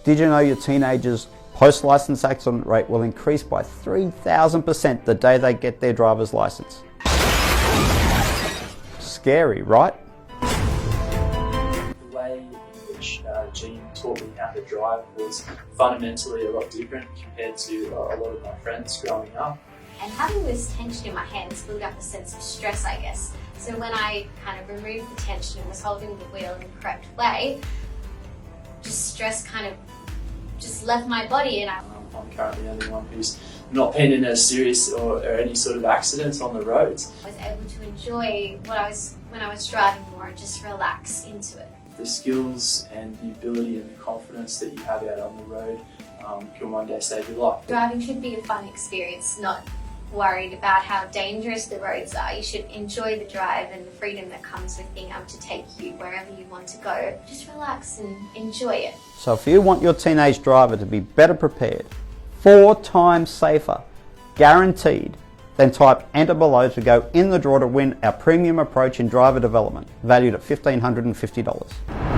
Did you know your teenagers' post-license accident rate will increase by 3,000% the day they get their driver's license? Scary, right? The way in which Jean taught me how to drive was fundamentally a lot different compared to a lot of my friends growing up. And having this tension in my hands built up a sense of stress, I guess. So when I kind of removed the tension and was holding the wheel in the correct way, just stress kind of just left my body, and I'm currently the only one who's not been in a serious or any sort of accidents on the roads. I was able to enjoy when I was driving more and just relax into it. The skills and the ability and the confidence that you have out on the road can one day save your life. Driving should be a fun experience, not worried about how dangerous the roads are. You should enjoy the drive and the freedom that comes with being able to take you wherever you want to go. Just relax and enjoy it. So if you want your teenage driver to be better prepared, 4 times safer, guaranteed, then type enter below to go in the draw to win our premium approach in driver development, valued at $1,550.